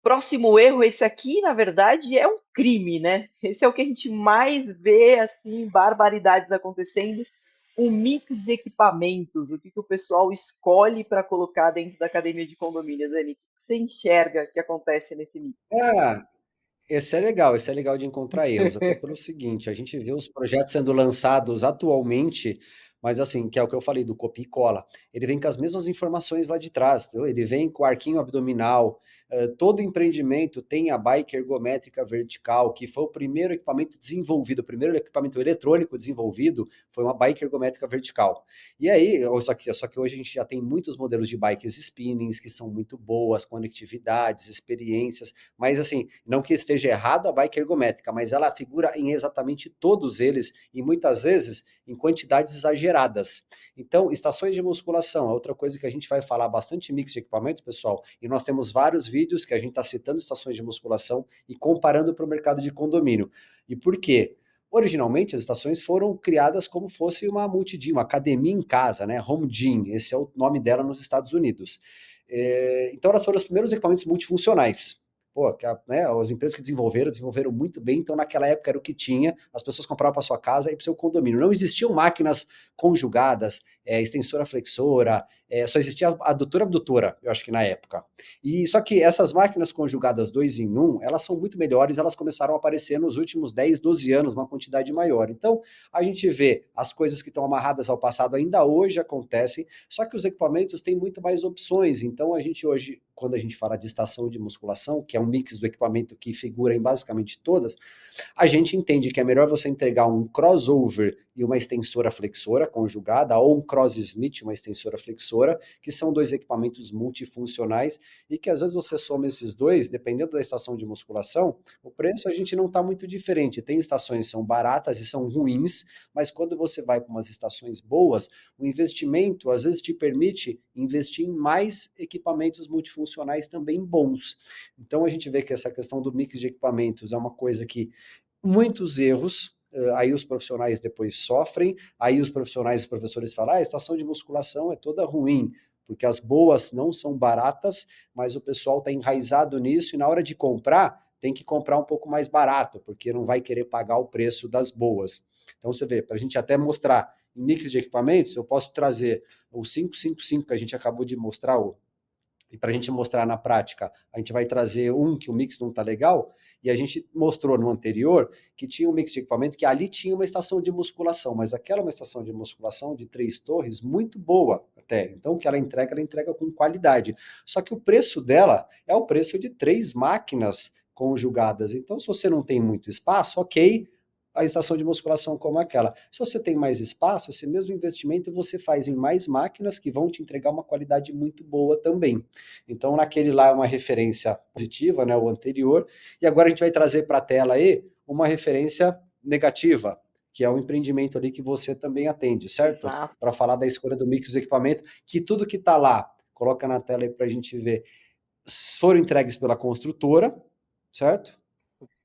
Próximo erro, esse aqui, na verdade, é um crime, né? Esse é o que a gente mais vê, assim, barbaridades acontecendo. Um mix de equipamentos, o que que o pessoal escolhe para colocar dentro da academia de condomínio, Dani? O que que você enxerga que acontece nesse mix? Ah, esse é legal de encontrar erros, até pelo seguinte, a gente vê os projetos sendo lançados atualmente, mas assim, que é o que eu falei do copia e cola. Ele vem com as mesmas informações lá de trás, entendeu? Ele vem com o arquinho abdominal, todo empreendimento tem a bike ergométrica vertical, que foi o primeiro equipamento desenvolvido, o primeiro equipamento eletrônico desenvolvido foi uma bike ergométrica vertical. E aí, só que hoje a gente já tem muitos modelos de bikes spinnings que são muito boas, conectividades, experiências, mas assim, não que esteja errado a bike ergométrica, mas ela figura em exatamente todos eles e muitas vezes em quantidades exageradas. Então, estações de musculação é outra coisa que a gente vai falar bastante mix de equipamentos, pessoal, e nós temos vários vídeos que a gente está citando estações de musculação e comparando para o mercado de condomínio. E por quê? Originalmente, as estações foram criadas como fosse uma multi-gym, uma academia em casa, né? Home Gym, esse é o nome dela nos Estados Unidos. Então, elas foram os primeiros equipamentos multifuncionais. Pô, né, as empresas que desenvolveram muito bem, então naquela época era o que tinha, as pessoas compravam para sua casa e para o seu condomínio. Não existiam máquinas conjugadas, extensora flexora, só existia a adutora abdutora, eu acho que na época. E só que essas máquinas conjugadas dois em um, elas são muito melhores, elas começaram a aparecer nos últimos 10, 12 anos, uma quantidade maior. Então, a gente vê as coisas que estão amarradas ao passado ainda hoje acontecem, só que os equipamentos têm muito mais opções. Então, a gente hoje, quando a gente fala de estação de musculação, que é um mix do equipamento que figura em basicamente todas, a gente entende que é melhor você entregar um crossover e uma extensora flexora conjugada, ou um cross Smith, uma extensora flexora, que são dois equipamentos multifuncionais e que às vezes você soma esses dois, dependendo da estação de musculação, o preço a gente não está muito diferente. Tem estações que são baratas e são ruins, mas quando você vai para umas estações boas, o investimento às vezes te permite investir em mais equipamentos multifuncionais também bons. Então a gente vê que essa questão do mix de equipamentos é uma coisa que muitos erros, aí os profissionais depois sofrem, aí os profissionais, os professores falam, ah, a estação de musculação é toda ruim, porque as boas não são baratas, mas o pessoal está enraizado nisso e na hora de comprar, tem que comprar um pouco mais barato, porque não vai querer pagar o preço das boas. Então você vê, para a gente até mostrar em mix de equipamentos, eu posso trazer o 555 que a gente acabou de mostrar, e para a gente mostrar na prática, a gente vai trazer um que o mix não está legal, e a gente mostrou no anterior que tinha um mix de equipamento que ali tinha uma estação de musculação, mas aquela é uma estação de musculação de 3 torres muito boa até. Então, o que ela entrega com qualidade. Só que o preço dela é o preço de 3 máquinas conjugadas. Então, se você não tem muito espaço, ok, a estação de musculação como aquela. Se você tem mais espaço, esse mesmo investimento você faz em mais máquinas que vão te entregar uma qualidade muito boa também. Então, naquele lá é uma referência positiva, né, o anterior, e agora a gente vai trazer para a tela aí uma referência negativa, que é o empreendimento ali que você também atende, certo? Exato. Para falar da escolha do mix do equipamento, que tudo que está lá, coloca na tela aí para a gente ver, foram entregues pela construtora, certo?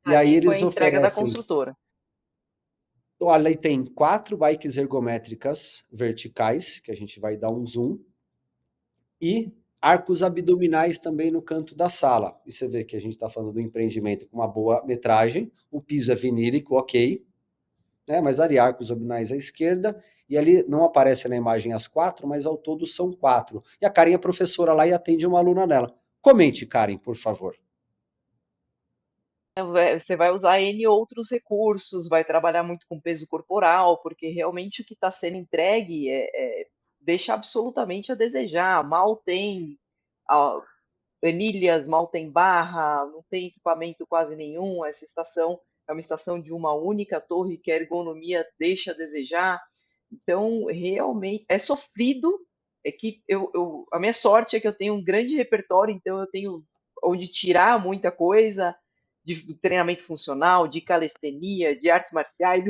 E aí Ali foi a eles entrega da oferecem. construtora. Olha, aí tem 4 bikes ergométricas verticais, que a gente vai dar um zoom, e arcos abdominais também no canto da sala. E você vê que a gente está falando do empreendimento com uma boa metragem, o piso é vinílico, ok, né? Mas ali arcos abdominais à esquerda, e ali não aparece na imagem as 4, mas ao todo são 4. E a Karen é professora lá e atende uma aluna dela. Comente, Karen, por favor. Você vai usar N outros recursos, vai trabalhar muito com peso corporal, porque realmente o que está sendo entregue deixa absolutamente a desejar. Mal tem ah, anilhas, mal tem barra, não tem equipamento quase nenhum. Essa estação é uma estação de uma única torre que a ergonomia deixa a desejar. Então, realmente, é sofrido. É que a minha sorte é que eu tenho um grande repertório, então eu tenho onde tirar muita coisa de treinamento funcional, de calistenia, de artes marciais.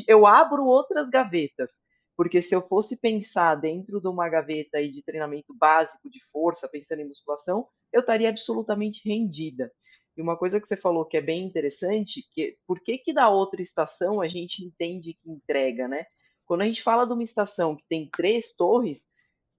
Eu abro outras gavetas, porque se eu fosse pensar dentro de uma gaveta aí de treinamento básico de força, pensando em musculação, eu estaria absolutamente rendida. E uma coisa que você falou que é bem interessante, que por que que da outra estação a gente entende que entrega, né? Quando a gente fala de uma estação que tem 3 torres,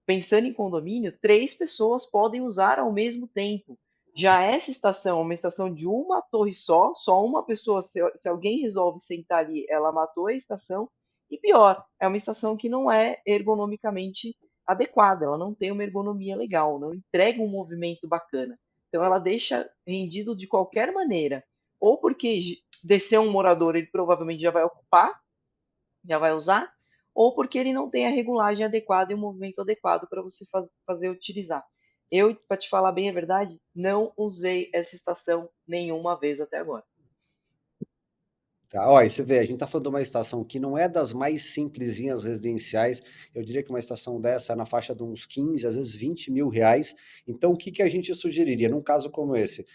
pensando em condomínio, 3 pessoas podem usar ao mesmo tempo. Já essa estação é uma estação de uma torre só uma pessoa, se alguém resolve sentar ali, ela matou a estação. E pior, é uma estação que não é ergonomicamente adequada, ela não tem uma ergonomia legal, não entrega um movimento bacana. Então ela deixa rendido de qualquer maneira. Ou porque descer um morador, ele provavelmente já vai ocupar, já vai usar, ou porque ele não tem a regulagem adequada e o movimento adequado para você fazer utilizar. Eu, para te falar bem a verdade, não usei essa estação nenhuma vez até agora. Tá, ó, e você vê, a gente está falando de uma estação que não é das mais simplesinhas residenciais, eu diria que uma estação dessa é na faixa de uns 15, às vezes 20 mil reais. Então, o que que a gente sugeriria num caso como esse?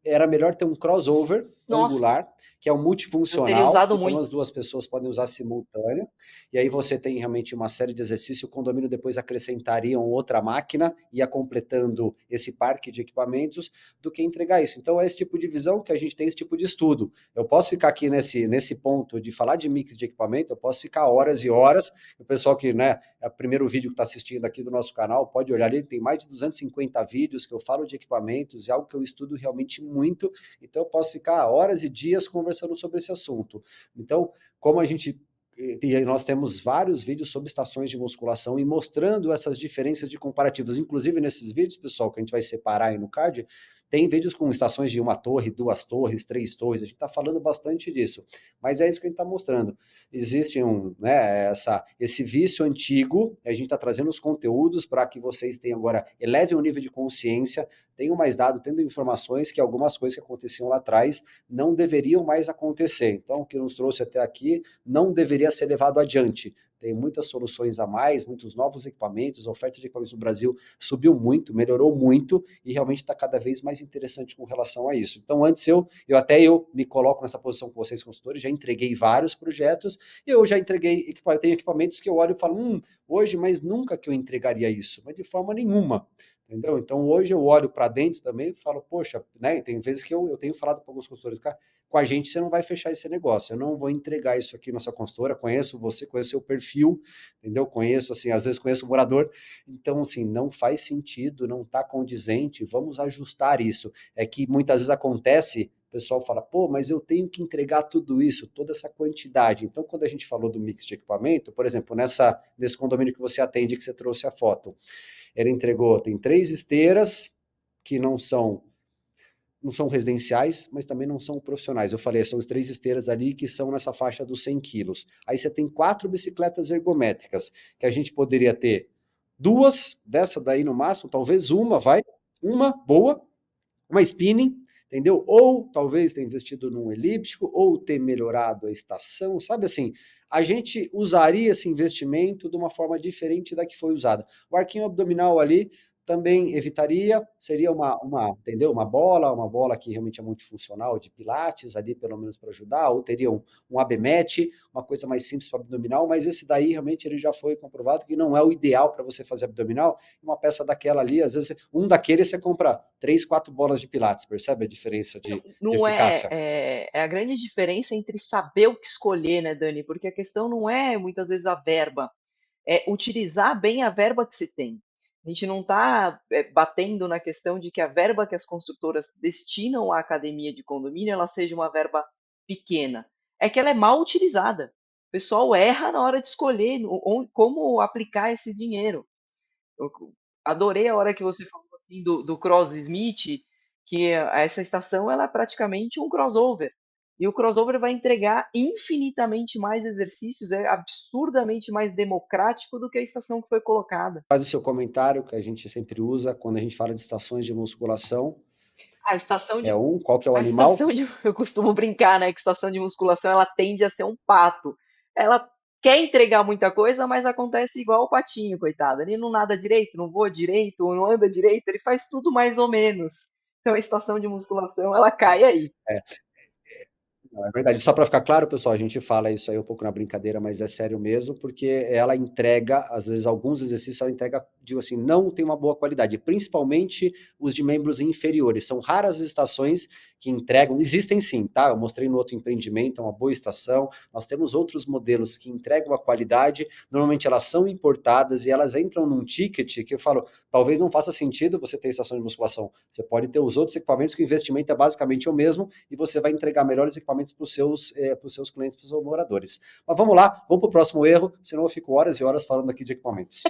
Era melhor ter um crossover Nossa, angular, que é um eu teria multifuncional, usado que pelo menos muito. duas pessoas podem usar simultâneo, e aí você tem realmente uma série de exercícios, o condomínio depois acrescentaria outra máquina, ia completando esse parque de equipamentos, do que entregar isso. Então é esse tipo de visão que a gente tem, esse tipo de estudo. Eu posso ficar aqui nesse ponto de falar de mix de equipamento, eu posso ficar horas e horas, o pessoal que, né, é o primeiro vídeo que está assistindo aqui do nosso canal, pode olhar ali, tem mais de 250 vídeos que eu falo de equipamentos, é algo que eu estudo realmente muito, então eu posso ficar horas e dias conversando sobre esse assunto. Então, como a gente e nós temos vários vídeos sobre estações de musculação e mostrando essas diferenças de comparativos. Inclusive, nesses vídeos, pessoal, que a gente vai separar aí no card, tem vídeos com estações de uma torre, duas torres, três torres. A gente está falando bastante disso. Mas é isso que a gente está mostrando. Existe esse vício antigo, a gente está trazendo os conteúdos para que vocês tenham agora, elevem o nível de consciência, tenham mais dados, tendo informações que algumas coisas que aconteciam lá atrás não deveriam mais acontecer. Então, o que nos trouxe até aqui não deveria ser levado adiante. Tem muitas soluções a mais, muitos novos equipamentos, a oferta de equipamentos no Brasil subiu muito, melhorou muito e realmente está cada vez mais interessante com relação a isso. Então, antes eu me coloco nessa posição com vocês, consultores, já entreguei vários projetos e eu já entreguei, eu tenho equipamentos que eu olho e falo, hoje, mas nunca que eu entregaria isso, mas de forma nenhuma. Entendeu? Então hoje eu olho para dentro também e falo, poxa, né? Tem vezes que eu tenho falado para alguns consultores, cara, com a gente você não vai fechar esse negócio, eu não vou entregar isso aqui na sua consultora, conheço você, conheço seu perfil, entendeu? Conheço, assim, às vezes conheço o morador, então, assim, não faz sentido, não está condizente, vamos ajustar isso. É que muitas vezes acontece, o pessoal fala, pô, mas eu tenho que entregar tudo isso, toda essa quantidade. Então, quando a gente falou do mix de equipamento, por exemplo, nesse condomínio que você atende, que você trouxe a foto, ele entregou, tem 3 esteiras que não são residenciais, mas também não são profissionais. Eu falei, são as 3 esteiras ali que são nessa faixa dos 100 quilos. Aí você tem 4 bicicletas ergométricas, que a gente poderia ter 2 dessa daí no máximo, talvez uma boa, uma spinning, entendeu? Ou talvez ter investido num elíptico, ou ter melhorado a estação, sabe assim? A gente usaria esse investimento de uma forma diferente da que foi usada. O arquinho abdominal ali também evitaria, seria entendeu? Uma bola que realmente é multifuncional, de pilates ali, pelo menos para ajudar, ou teria um ABMET, uma coisa mais simples para abdominal, mas esse daí realmente ele já foi comprovado que não é o ideal para você fazer abdominal, uma peça daquela ali, às vezes um daqueles você compra 3, 4 bolas de pilates, percebe a diferença de Não eficácia? é a grande diferença entre saber o que escolher, né, Dani? Porque a questão não é muitas vezes a verba, é utilizar bem a verba que se tem. A gente não está batendo na questão de que a verba que as construtoras destinam à academia de condomínio ela seja uma verba pequena. É que ela é mal utilizada. O pessoal erra na hora de escolher como aplicar esse dinheiro. Eu adorei a hora que você falou assim do Cross Smith, que essa estação ela é praticamente um crossover. E o crossover vai entregar infinitamente mais exercícios, é absurdamente mais democrático do que a estação que foi colocada. Faz o seu comentário, que a gente sempre usa quando a gente fala de estações de musculação. A estação de, Qual que é o a estação animal? de, eu costumo brincar, né, que estação de musculação ela tende a ser um pato. Ela quer entregar muita coisa, mas acontece igual o patinho, coitado. Ele não nada direito, não voa direito, não anda direito, ele faz tudo mais ou menos. Então a estação de musculação ela cai aí. É, não, é verdade. Só para ficar claro, pessoal, a gente fala isso aí um pouco na brincadeira, mas é sério mesmo, porque ela entrega, às vezes, alguns exercícios ela entrega digo assim, não tem uma boa qualidade, principalmente os de membros inferiores. São raras as estações que entregam, existem sim, tá? Eu mostrei no outro empreendimento, é uma boa estação. Nós temos outros modelos que entregam a qualidade, normalmente elas são importadas e elas entram num ticket que eu falo, talvez não faça sentido você ter estação de musculação. Você pode ter os outros equipamentos que o investimento é basicamente o mesmo e você vai entregar melhores equipamentos para os seus clientes, para os seus moradores. Mas vamos lá, vamos para o próximo erro, senão eu fico horas e horas falando aqui de equipamentos.